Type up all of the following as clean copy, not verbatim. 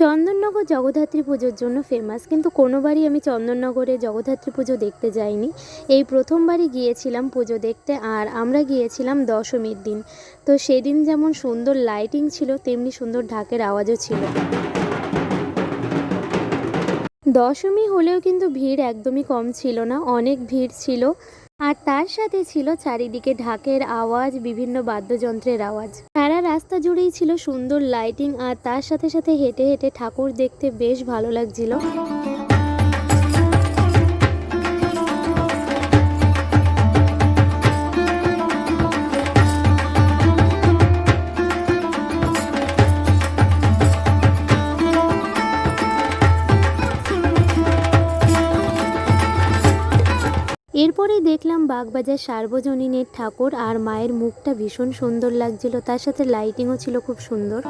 চন্দননগর জগদ্ধাত্রী পুজোর জন্য ফেমাস, কিন্তু কোনোবারই আমি চন্দননগরে জগদ্ধাত্রী পুজো দেখতে যাইনি। এই প্রথমবারই গিয়েছিলাম পুজো দেখতে, আর আমরা গিয়েছিলাম দশমীর দিন। তো সেদিন যেমন সুন্দর লাইটিং ছিল, তেমনি সুন্দর ঢাকের আওয়াজও ছিল। দশমী হলেও কিন্তু ভিড় একদমই কম ছিল না, অনেক ভিড় ছিল। আর তার সাথে ছিল চারিদিকে ঢাকের আওয়াজ, বিভিন্ন বাদ্যযন্ত্রের আওয়াজ। সারা রাস্তা জুড়েই ছিল সুন্দর লাইটিং, আর তার সাথে সাথে হেঁটে হেঁটে ঠাকুর দেখতে বেশ ভালো লাগছিল। এরপরেই দেখলাম বাগবাজার সার্বজনীনের ঠাকুর, আর মায়ের মুখটা ভীষণ সুন্দর লাগছিল, তার সাথে লাইটিংও ছিল খুব সুন্দর।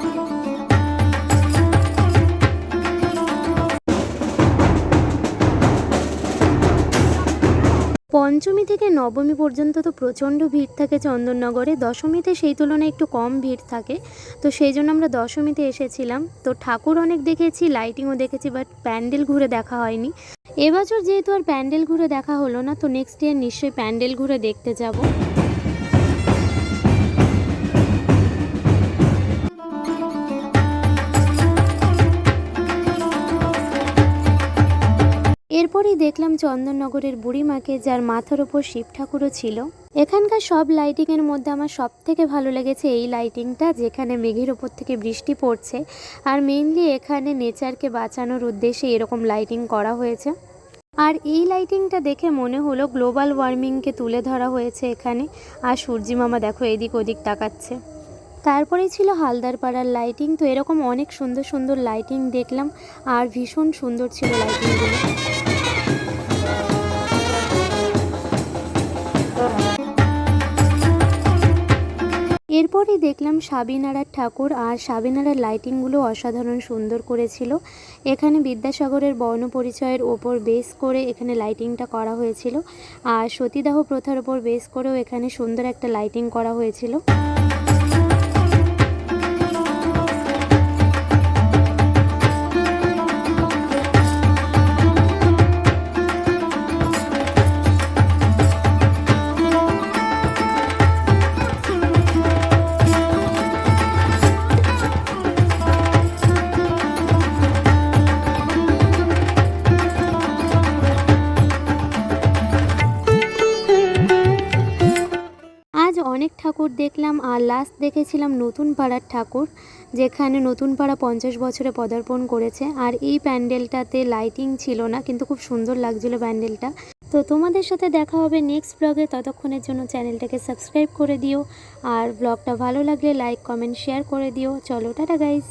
পঞ্চমী থেকে নবমী পর্যন্ত তো প্রচণ্ড ভিড় থাকে চন্দননগরে, দশমীতে সেই তুলনায় একটু কম ভিড় থাকে। তো সেই জন্য আমরা দশমীতে এসেছিলাম। তো ঠাকুর অনেক দেখেছি, লাইটিংও দেখেছি, বাট প্যান্ডেল ঘুরে দেখা হয়নি। এবছর যেহেতু আর প্যান্ডেল ঘুরে দেখা হলো না, তো নেক্সট ইয়ার নিশ্চয়ই প্যান্ডেল ঘুরে দেখতে যাব। এরপরেই দেখলাম চন্দননগরের বুড়িমাকে, যার মাথার ওপর শিব ঠাকুরও ছিল। এখানকার সব লাইটিংয়ের মধ্যে আমার সব থেকে ভালো লেগেছে এই লাইটিংটা, যেখানে মেঘের ওপর থেকে বৃষ্টি পড়ছে। আর মেইনলি এখানে নেচারকে বাঁচানোর উদ্দেশ্যে এরকম লাইটিং করা হয়েছে। আর এই লাইটিংটা দেখে মনে হলো গ্লোবাল ওয়ার্মিংকে তুলে ধরা হয়েছে এখানে। আর সূর্যি মামা দেখো এদিক ওদিক তাকাচ্ছে। তারপরেই ছিল হালদারপাড়ার লাইটিং। তো এরকম অনেক সুন্দর সুন্দর লাইটিং দেখলাম, আর ভীষণ সুন্দর ছিল লাইটিংগুলো। এরপরই দেখলাম সাবিনাড়ার ঠাকুর, আর সাবিনাড়ার লাইটিংগুলো অসাধারণ সুন্দর করেছিল। এখানে বিদ্যাসাগরের বর্ণপরিচয়ের ওপর বেস করে এখানে লাইটিংটা করা হয়েছিল, আর সতীদাহ প্রথার ওপর বেস করেও এখানে সুন্দর একটা লাইটিং করা হয়েছিল। আজ অনেক ঠাকুর দেখলাম, আর লাস্ট দেখেছিলাম নতুন পাড়ার ঠাকুর, যেখানে নতুন পাড়া 50 বছরে পদার্পণ করেছে। আর এই প্যান্ডেলটাতে লাইটিং ছিল না, কিন্তু খুব সুন্দর লাগছিল প্যান্ডেলটা। তো তোমাদের সাথে দেখা হবে নেক্সট ব্লগে, ততক্ষণের জন্য চ্যানেলটাকে সাবস্ক্রাইব করে দিও, আর ব্লগটা ভালো লাগলে লাইক কমেন্ট শেয়ার করে দিও। চলো টাটা গাইস।